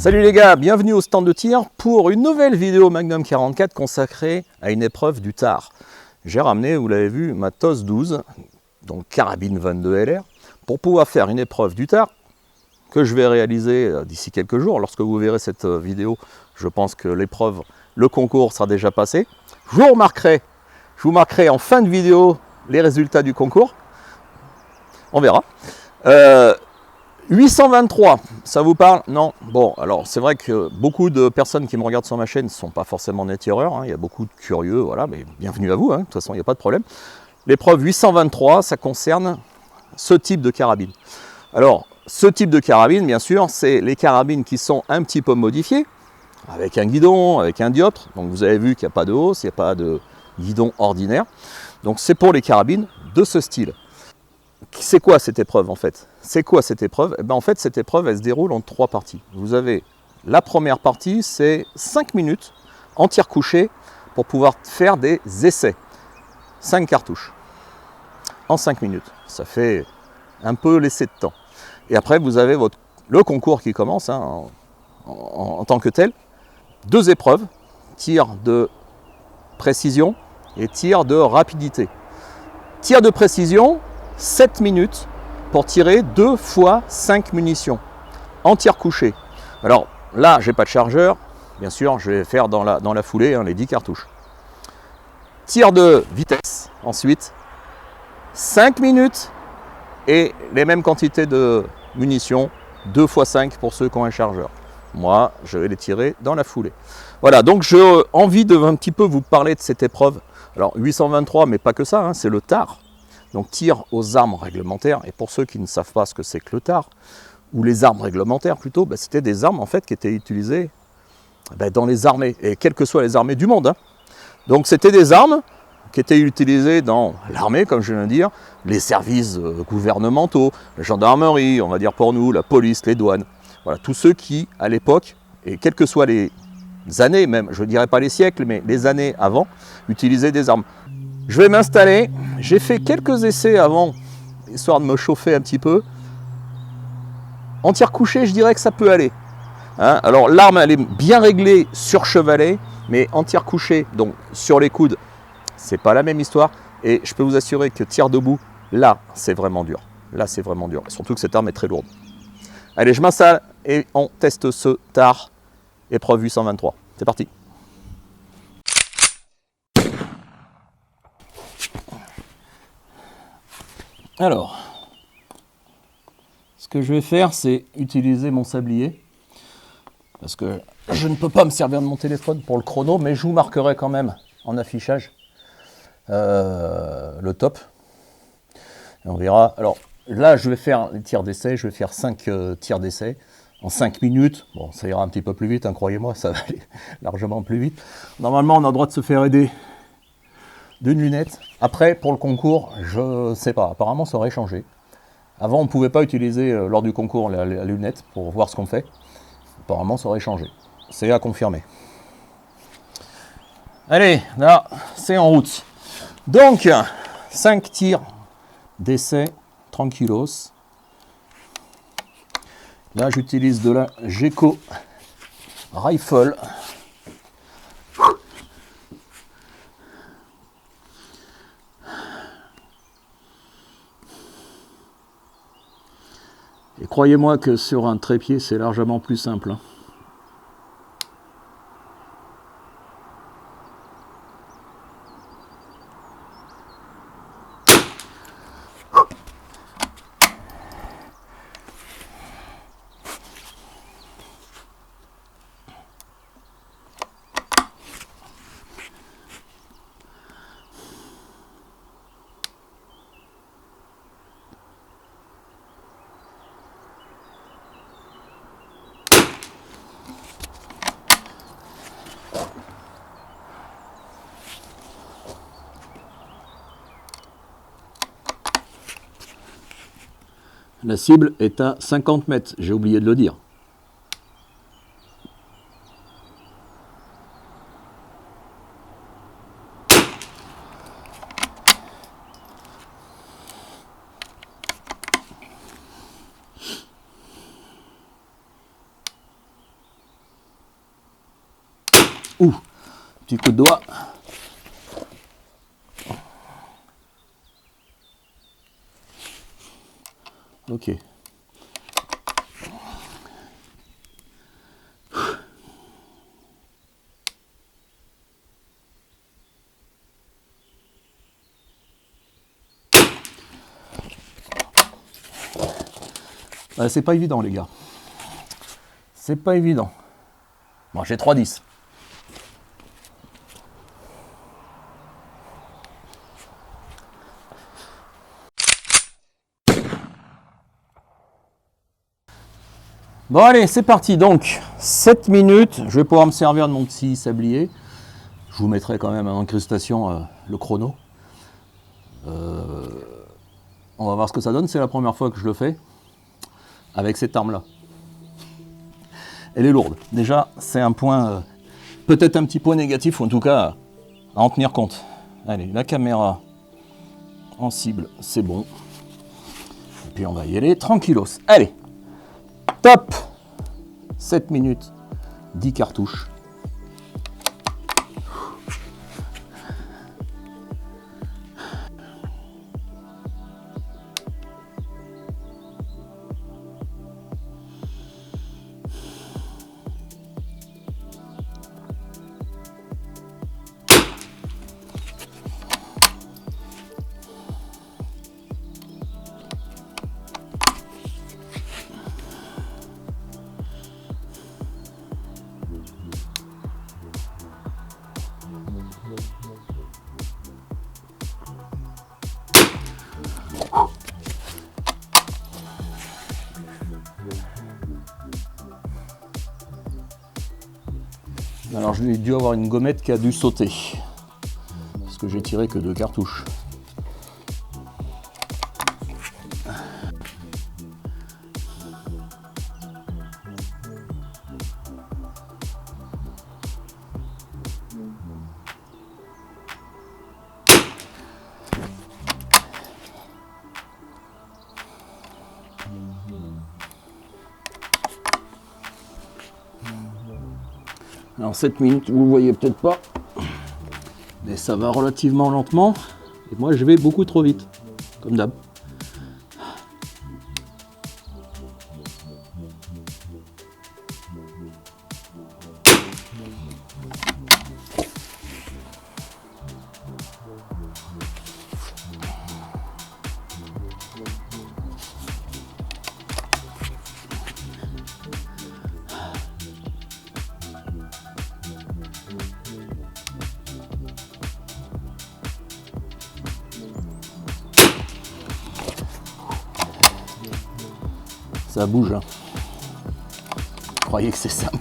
Salut les gars, bienvenue au stand de tir pour une nouvelle vidéo Magnum 44 consacrée à une épreuve du tard. J'ai ramené, vous l'avez vu, ma TOS 12, donc carabine 22 LR, pour pouvoir faire une épreuve du tard que je vais réaliser d'ici quelques jours. Lorsque vous verrez cette vidéo, je pense que l'épreuve, le concours sera déjà passé. Je vous marquerai en fin de vidéo les résultats du concours. On verra. 823, ça vous parle? Non. Bon, alors c'est vrai que beaucoup de personnes qui me regardent sur ma chaîne ne sont pas forcément des tireurs, hein. Il y a beaucoup de curieux, voilà, mais bienvenue à vous, hein. De toute façon, il n'y a pas de problème. L'épreuve 823, ça concerne ce type de carabine. Alors, ce type de carabine, bien sûr, c'est les carabines qui sont un petit peu modifiées, avec un guidon, avec un dioptre. Donc vous avez vu qu'il n'y a pas de hausse, il n'y a pas de guidon ordinaire. Donc c'est pour les carabines de ce style. C'est quoi cette épreuve en fait? C'est quoi cette épreuve? En fait, cette épreuve, elle se déroule en 3 parties. Vous avez la première partie, c'est 5 minutes en tir couché pour pouvoir faire des essais. 5 cartouches en 5 minutes. Ça fait un peu l'essai de temps. Et après, vous avez le concours qui commence, hein, en tant que tel. 2 épreuves, tir de précision et tir de rapidité. Tir de précision, 7 minutes pour tirer 2 fois 5 munitions en tir couché. Alors là, j'ai pas de chargeur, bien sûr, je vais faire dans la foulée, hein, les 10 cartouches. Tir de vitesse, ensuite, 5 minutes et les mêmes quantités de munitions, 2 fois 5 pour ceux qui ont un chargeur. Moi, je vais les tirer dans la foulée. Voilà, donc j'ai envie de un petit peu vous parler de cette épreuve. Alors 823, mais pas que ça, hein, c'est le tard. Donc tir aux armes réglementaires. Et pour ceux qui ne savent pas ce que c'est que le tard, ou les armes réglementaires plutôt, c'était des armes en fait qui étaient utilisées dans les armées, et quelles que soient les armées du monde, hein. Donc c'était des armes qui étaient utilisées dans l'armée, comme je viens de dire, les services gouvernementaux, la gendarmerie, on va dire pour nous, la police, les douanes. Voilà, tous ceux qui, à l'époque, et quelles que soient les années même, je ne dirais pas les siècles, mais les années avant, utilisaient des armes. Je vais m'installer, j'ai fait quelques essais avant, histoire de me chauffer un petit peu. En tir couché, je dirais que ça peut aller. Hein, alors l'arme, elle est bien réglée sur chevalet, mais en tir couché, donc sur les coudes, c'est pas la même histoire. Et je peux vous assurer que tir debout, là, c'est vraiment dur. Là, c'est vraiment dur. Surtout que cette arme est très lourde. Allez, je m'installe et on teste ce tard, épreuve 823. C'est parti. Alors, ce que je vais faire, c'est utiliser mon sablier. Parce que je ne peux pas me servir de mon téléphone pour le chrono, mais je vous marquerai quand même en affichage le top. Et on verra. Alors là, je vais faire les tirs d'essai. Je vais faire 5 tirs d'essai en 5 minutes. Bon, ça ira un petit peu plus vite, hein, croyez-moi, ça va aller largement plus vite. Normalement, on a le droit de se faire aider d'une lunette. Après, pour le concours, je ne sais pas. Apparemment, ça aurait changé. Avant, on ne pouvait pas utiliser, lors du concours, la lunette pour voir ce qu'on fait. Apparemment, ça aurait changé. C'est à confirmer. Allez, là, c'est en route. Donc, 5 tirs d'essai, tranquillos. Là, j'utilise de la Geco Rifle. Et croyez-moi que sur un trépied, c'est largement plus simple, hein. La cible est à 50 mètres, j'ai oublié de le dire. Ouh, petit coup de doigt. Ok. C'est pas évident les gars. C'est pas évident. Bon, j'ai 3-10. Bon allez, c'est parti. Donc, 7 minutes. Je vais pouvoir me servir de mon petit sablier. Je vous mettrai quand même en incrustation le chrono. On va voir ce que ça donne. C'est la première fois que je le fais avec cette arme-là. Elle est lourde. Déjà, c'est un point, peut-être un petit point négatif, ou en tout cas, à en tenir compte. Allez, la caméra en cible, c'est bon. Et puis on va y aller tranquillos. Allez, top 7 minutes, 10 cartouches. Alors j'ai dû avoir une gommette qui a dû sauter, parce que j'ai tiré que 2 cartouches. Alors 7 minutes, vous ne voyez peut-être pas, mais ça va relativement lentement, et moi je vais beaucoup trop vite, comme d'hab. Ça bouge, hein. Vous croyez que c'est simple?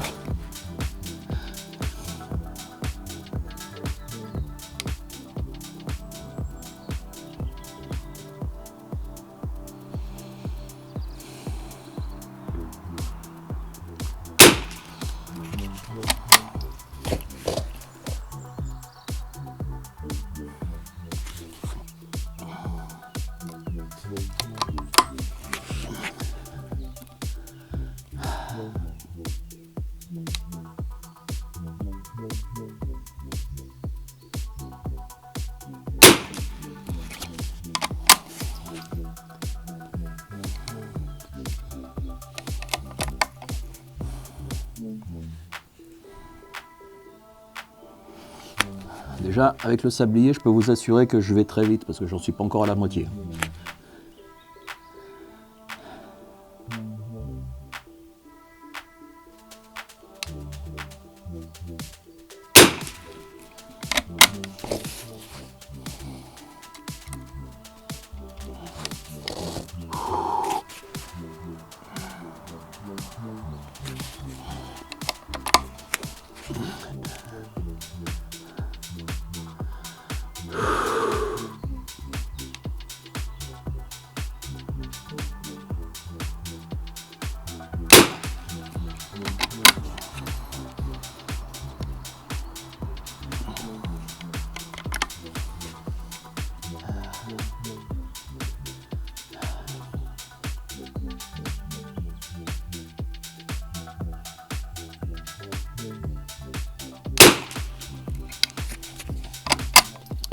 Déjà, avec le sablier, je peux vous assurer que je vais très vite parce que j'en suis pas encore à la moitié.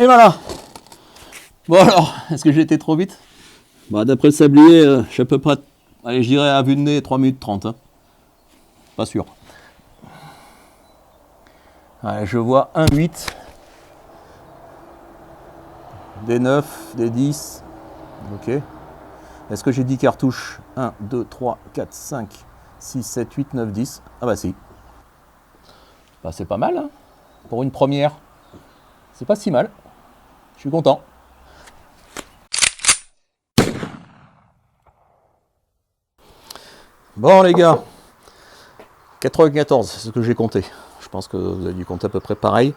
Et voilà. Bon alors, est-ce que j'ai été trop vite? Bah, d'après le sablier, je suis à peu près, allez, je dirais à vue de nez 3 minutes 30. Hein. Pas sûr. Ouais, je vois un 8, des 9, des 10. Ok. Est-ce que j'ai 10 cartouches? 1, 2, 3, 4, 5, 6, 7, 8, 9, 10. Ah bah si. Bah c'est pas mal, hein, pour une première. C'est pas si mal. Je suis content. Bon les gars, 94, c'est ce que j'ai compté. Je pense que vous avez dû compter à peu près pareil.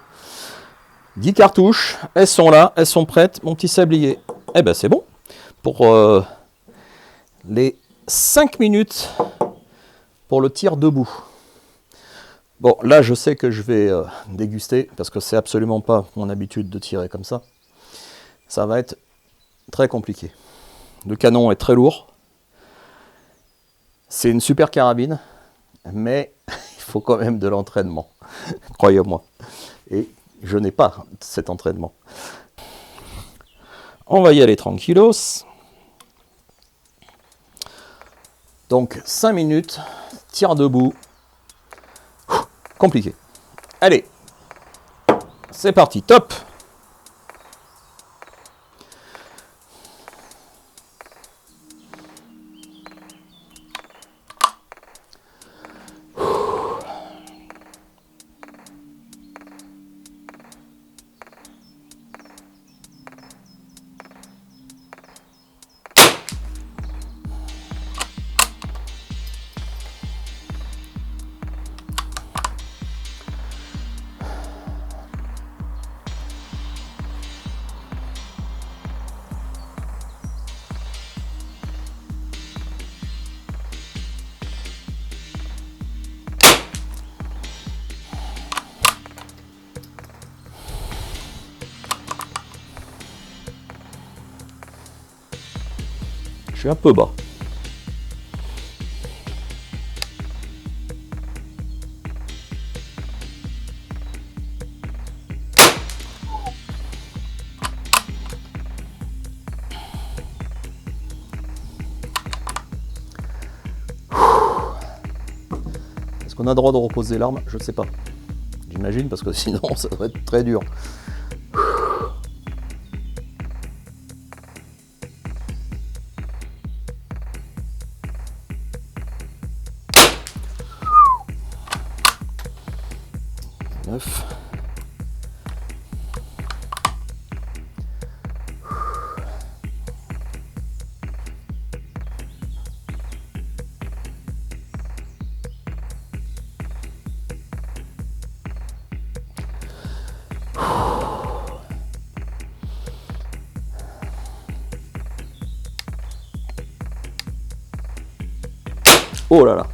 10 cartouches, elles sont là, elles sont prêtes, mon petit sablier. Eh ben c'est bon. Pour les 5 minutes pour le tir debout. Bon, là je sais que je vais déguster, parce que c'est absolument pas mon habitude de tirer comme ça. Ça va être très compliqué. Le canon est très lourd. C'est une super carabine, mais il faut quand même de l'entraînement, croyez-moi. Et je n'ai pas cet entraînement. On va y aller tranquillos. Donc 5 minutes, tir debout. Compliqué. Allez, c'est parti, top. Je suis un peu bas. Est-ce qu'on a le droit de reposer l'arme? Je ne sais pas. J'imagine, parce que sinon ça va être très dur. Neuf. Oh là là.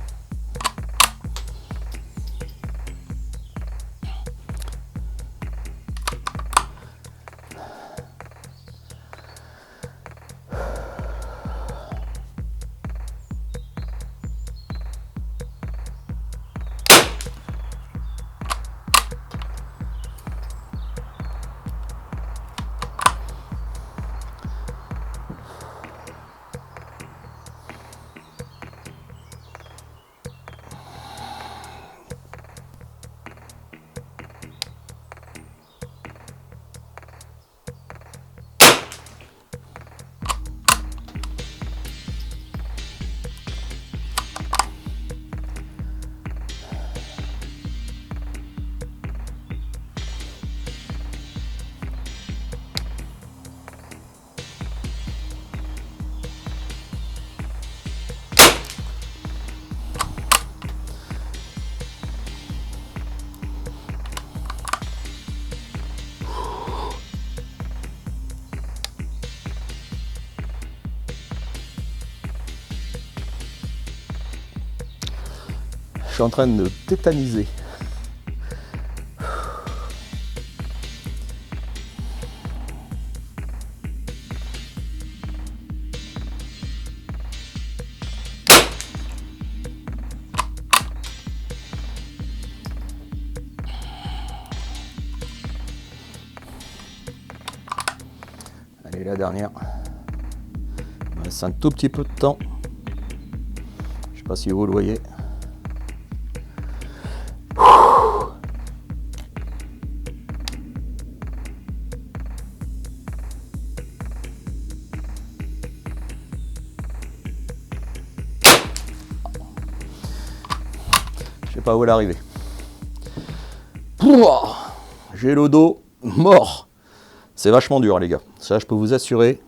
Je suis en train de tétaniser. Et la dernière. Il me reste un tout petit peu de temps. Je sais pas si vous le voyez. Je sais pas où elle est arrivée. J'ai le dos mort. C'est vachement dur, les gars. Ça, je peux vous assurer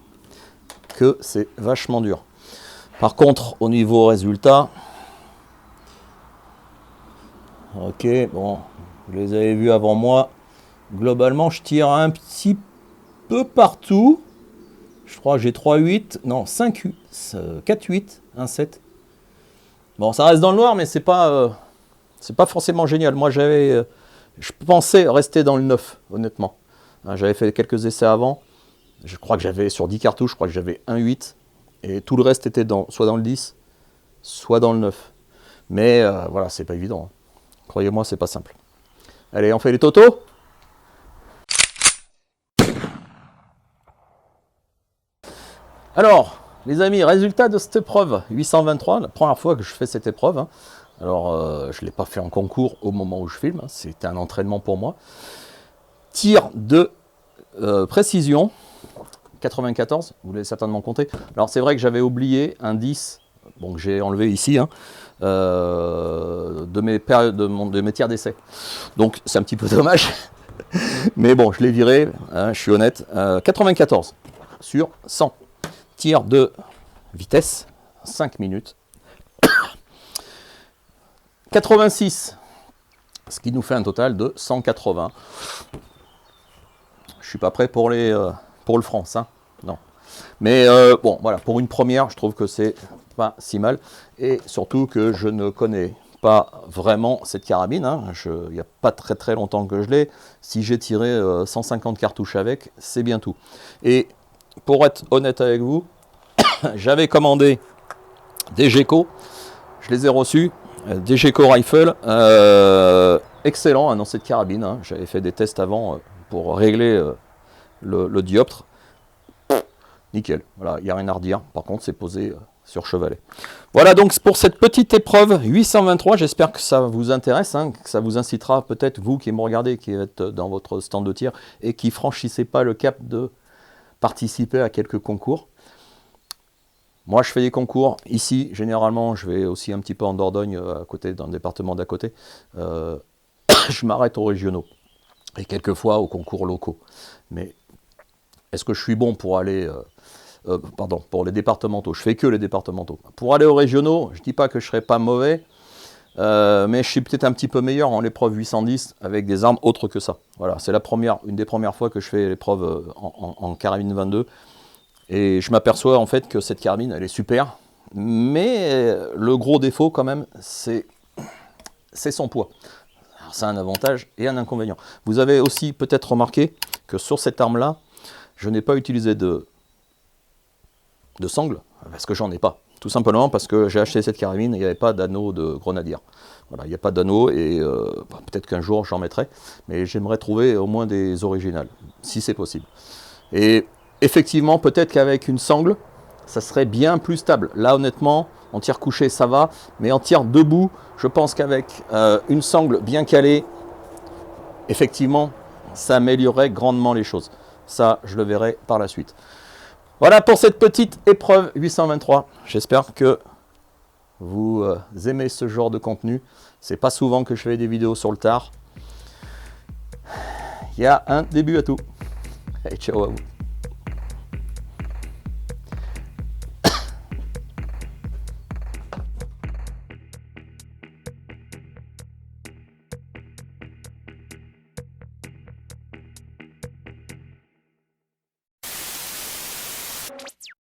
que c'est vachement dur. Par contre, au niveau résultat, ok, bon, vous les avez vus avant moi. Globalement, je tire un petit peu partout. Je crois que j'ai 3-8, non, 5-8, 4-8, 1-7. Bon, ça reste dans le noir, mais c'est pas forcément génial. Moi, je pensais rester dans le 9, honnêtement. J'avais fait quelques essais avant. Je crois que j'avais, sur 10 cartouches, je crois que j'avais 1-8. Et tout le reste était soit dans le 10, soit dans le 9. Mais voilà, c'est pas évident. Croyez-moi, c'est pas simple. Allez, on fait les totos. Alors, les amis, résultat de cette épreuve. 823, la première fois que je fais cette épreuve. Alors, je ne l'ai pas fait en concours au moment où je filme. C'était un entraînement pour moi. Tir de précision, 94, vous l'avez certainement compté. Alors c'est vrai que j'avais oublié un 10, bon, que j'ai enlevé ici, de mes tirs d'essai. Donc c'est un petit peu dommage, mais bon, je l'ai viré, je suis honnête. 94 sur 100. Tir de vitesse, 5 minutes. 86, ce qui nous fait un total de 180. Je suis pas prêt pour le France, non. Mais bon, voilà, pour une première, je trouve que c'est pas si mal. Et surtout que je ne connais pas vraiment cette carabine. Il n'y a pas très très longtemps que je l'ai. Si j'ai tiré 150 cartouches avec, c'est bien tout. Et pour être honnête avec vous, j'avais commandé des Geco. Je les ai reçus. Des Geco Rifle. Excellent dans cette carabine. J'avais fait des tests avant pour régler le dioptre. Nickel, voilà, il n'y a rien à redire. Par contre, c'est posé sur chevalet. Voilà donc pour cette petite épreuve 823. J'espère que ça vous intéresse, que ça vous incitera peut-être, vous qui me regardez, qui êtes dans votre stand de tir et qui franchissez pas le cap de participer à quelques concours. Moi, je fais des concours ici. Généralement, je vais aussi un petit peu en Dordogne, à côté, dans le département d'à côté. Je m'arrête aux régionaux et quelquefois aux concours locaux. Mais est-ce que je suis bon pour aller, pour les départementaux? Je fais que les départementaux. Pour aller aux régionaux, je ne dis pas que je ne serais pas mauvais, mais je suis peut-être un petit peu meilleur en l'épreuve 810 avec des armes autres que ça. Voilà, c'est une des premières fois que je fais l'épreuve en carabine 22. Et je m'aperçois en fait que cette carabine, elle est super. Mais le gros défaut quand même, c'est son poids. C'est un avantage et un inconvénient. Vous avez aussi peut-être remarqué que sur cette arme-là, je n'ai pas utilisé de sangle, parce que j'en ai pas. Tout simplement parce que j'ai acheté cette carabine et il n'y avait pas d'anneau de grenadier. Voilà, il n'y a pas d'anneau et peut-être qu'un jour j'en mettrai, mais j'aimerais trouver au moins des originales, si c'est possible. Et effectivement, peut-être qu'avec une sangle, ça serait bien plus stable. Là, honnêtement, en tir couché, ça va, mais en tir debout, je pense qu'avec une sangle bien calée, effectivement, ça améliorerait grandement les choses. Ça, je le verrai par la suite. Voilà pour cette petite épreuve 823. J'espère que vous aimez ce genre de contenu. C'est pas souvent que je fais des vidéos sur le tard. Il y a un début à tout. Allez, ciao à vous.